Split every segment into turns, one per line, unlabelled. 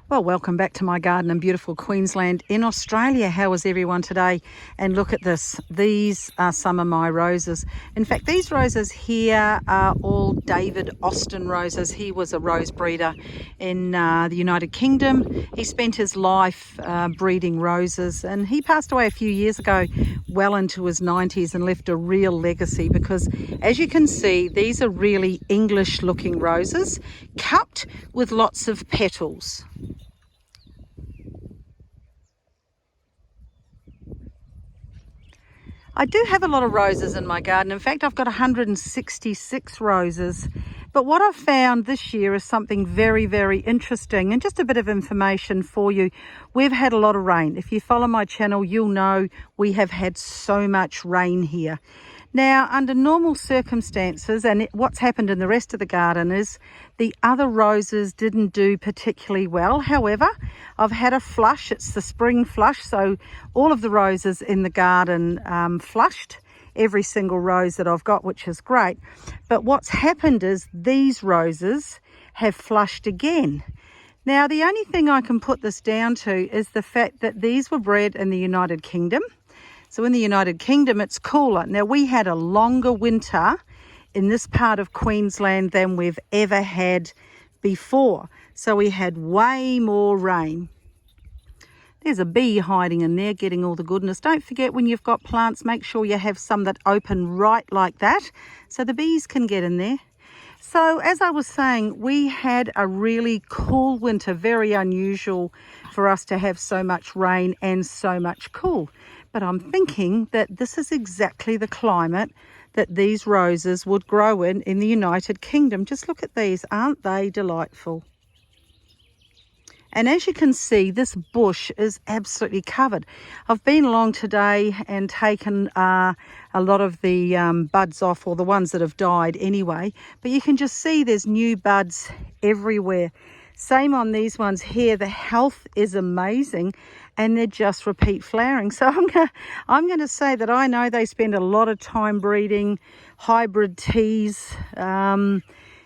Well, welcome back to my garden in beautiful Queensland in Australia. How is everyone today? And look at this. These are some of my roses. In fact, these roses here are all David Austin roses. He was a rose breeder in the United Kingdom. He spent his life breeding roses, and he passed away a few years ago, well into his 90s, and left a real legacy because, as you can see, these are really English looking roses, cupped with lots of petals. I do have a lot of roses in my garden. In fact, I've got 166 roses. But what I've found this year is something very, very interesting, and just a bit of information for you. We've had a lot of rain. If you follow my channel, you'll know we have had so much rain here. Now, under normal circumstances, and what's happened in the rest of the garden is the other roses didn't do particularly well. However, I've had a flush. It's the spring flush, so all of the roses in the garden flushed, every single rose that I've got, which is great. But what's happened is these roses have flushed again. Now, the only thing I can put this down to is the fact that these were bred in the United Kingdom. So in the United Kingdom, it's cooler. Now, we had a longer winter in this part of Queensland than we've ever had before. So we had way more rain. There's a bee hiding in there getting all the goodness. Don't forget, when you've got plants, make sure you have some that open right like that so the bees can get in there. So as I was saying, we had a really cool winter, very unusual for us to have so much rain and so much cool. But I'm thinking that this is exactly the climate that these roses would grow in the United Kingdom. Just look at these, aren't they delightful? And as you can see, this bush is absolutely covered. I've been along today and taken a lot of the buds off, or the ones that have died anyway. But you can just see there's new buds everywhere. Same on these ones here. The health is amazing, and they're just repeat flowering. So I'm going to say that I know they spend a lot of time breeding hybrid teas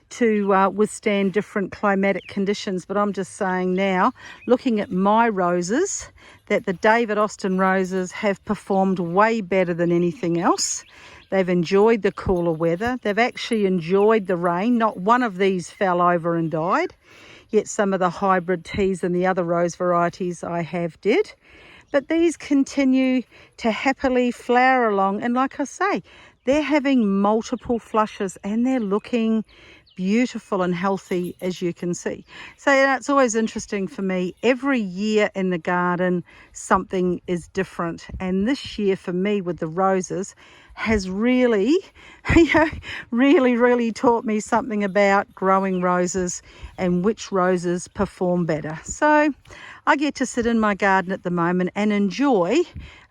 to withstand different climatic conditions. But I'm just saying now, looking at my roses, that the David Austin roses have performed way better than anything else. They've enjoyed the cooler weather. They've actually enjoyed the rain. Not one of these fell over and died. Yet some of the hybrid teas and the other rose varieties I have did. But these continue to happily flower along. And like I say, they're having multiple flushes and they're looking beautiful and healthy, as you can see. So it's always interesting for me. Every year in the garden, something is different. And this year for me with the roses has really, really taught me something about growing roses and which roses perform better. So I get to sit in my garden at the moment and enjoy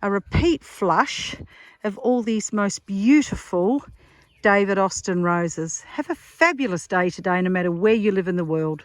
a repeat flush of all these most beautiful David Austin roses. Have a fabulous day today, no matter where you live in the world.